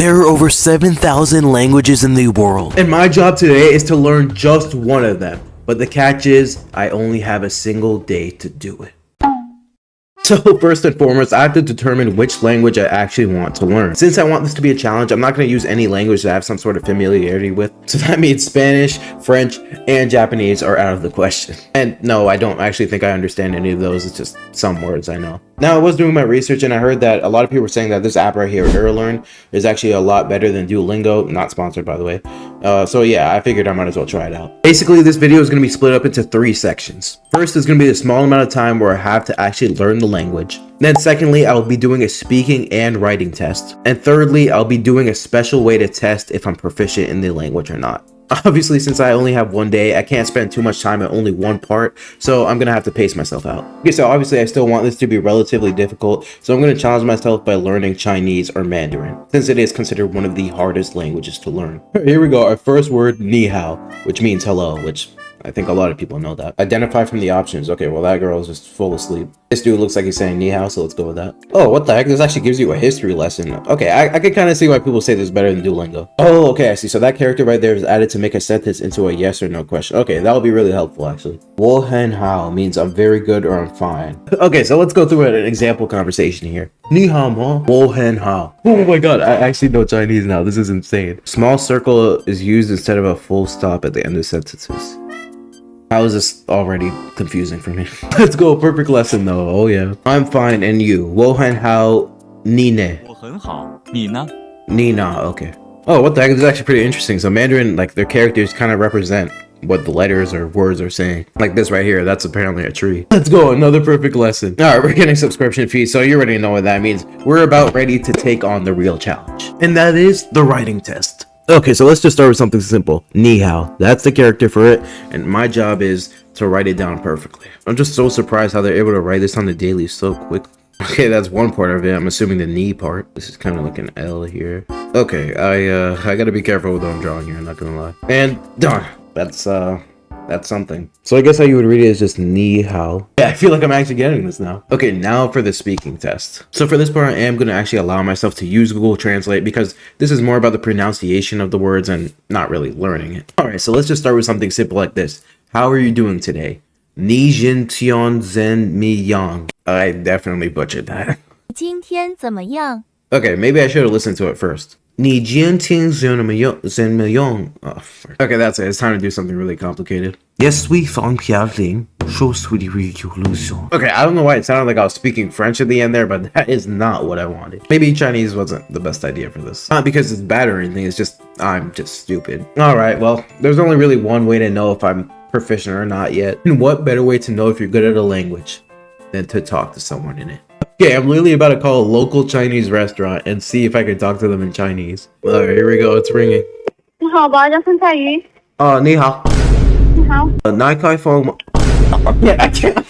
There are over 7,000 languages in the world, and my job today is to learn just one of them. But the catch is, I only have a single day to do it. So first and foremost, I have to determine which language I actually want to learn. Since I want this to be a challenge, I'm not going to use any language that I have some sort of familiarity with. So that means Spanish, French, and Japanese are out of the question. And no, I don't actually think I understand any of those. It's just some words I know. Now, I was doing my research and I heard that a lot of people were saying that this app right here, EarLearn, is actually a lot better than Duolingo. Not sponsored, by the way. So yeah, I figured I might as well try it out. Basically, this video is going to be split up into 3 sections. First is going to be a small amount of time where I have to actually learn the language. Then secondly, I'll be doing a speaking and writing test. And thirdly, I'll be doing a special way to test if I'm proficient in the language or not. Obviously, since I only have one day, I can't spend too much time on only one part, so I'm gonna have to pace myself out. Okay, so obviously I still want this to be relatively difficult, so I'm gonna challenge myself by learning Chinese or Mandarin, since it is considered one of the hardest languages to learn. Here we go, our first word, ni hao, which means hello, which I think a lot of people know that. Identify from the options. Okay, well that girl is just full asleep. This dude looks like he's saying ni hao, so let's go with that. Oh, what the heck? This actually gives you a history lesson. Okay, I can kind of see why people say this is better than Duolingo. Oh, okay, I see. So that character right there is added to make a sentence into a yes or no question. Okay, that would be really helpful actually. Wo hen hao means I'm very good or I'm fine. Okay, so let's go through an example conversation here. Ni hao mo, wo hen hao. Oh my god, I actually know Chinese now. This is insane. Small circle is used instead of a full stop at the end of sentences. How is this already confusing for me? Let's go, perfect lesson though. Oh yeah. I'm fine, and you? Wo hen hao ni ne? 我很好，你呢？ Ni na, okay. Oh, what the heck? This is actually pretty interesting. So Mandarin, like their characters kind of represent what the letters or words are saying. Like this right here, that's apparently a tree. Let's go, another perfect lesson. All right, we're getting subscription fees, so you already know what that means. We're about ready to take on the real challenge. And that is the writing test. Okay, so let's just start with something simple. Ni hao. That's the character for it, and my job is to write it down perfectly. I'm just so surprised how they're able to write this on the daily so quick. Okay, that's one part of it. I'm assuming the knee part. This is kind of like an L here. Okay, I gotta be careful with what I'm drawing here, I'm not gonna lie. And done. That's something. So I guess how you would read it is just ni hao. Yeah, I feel like I'm actually getting this now. Okay, now for the speaking test. So for this part, I am going to actually allow myself to use Google Translate because this is more about the pronunciation of the words and not really learning it. All right, so let's just start with something simple like this. How are you doing today? Ni jin tian zen mi yang. I definitely butchered that. 今天怎么样？ Okay, maybe I should have listened to it first. Ni jian ting zen mi yang. Oh, frick. Okay, that's it. It's time to do something really complicated. Yes, we found Pialing. Okay, I don't know why it sounded like I was speaking French at the end there, but that is not what I wanted. Maybe Chinese wasn't the best idea for this. Not because it's bad or anything, it's just, I'm just stupid. Alright, well, there's only really one way to know if I'm proficient or not yet. And what better way to know if you're good at a language than to talk to someone in it? Okay, I'm literally about to call a local Chinese restaurant and see if I can talk to them in Chinese. Alright, here we go, it's ringing. 你好吧，叫酸菜鱼。你好。你好。南开封 Yeah, I can't.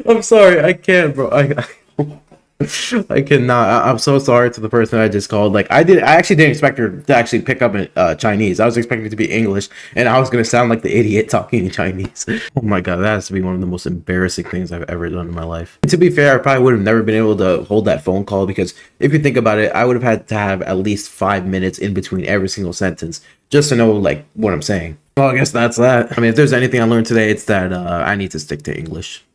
I'm sorry. I can't, bro. I cannot. I'm so sorry to the person I just called. Like, I actually didn't expect her to actually pick up in Chinese. I was expecting it to be English, and I was gonna sound like the idiot talking in Chinese. Oh my god, that has to be one of the most embarrassing things I've ever done in my life. To be fair, I probably would have never been able to hold that phone call because if you think about it, I would have had to have at least 5 minutes in between every single sentence just to know like what I'm saying. Well, I guess that's that. I mean, if there's anything I learned today, it's that I need to stick to English.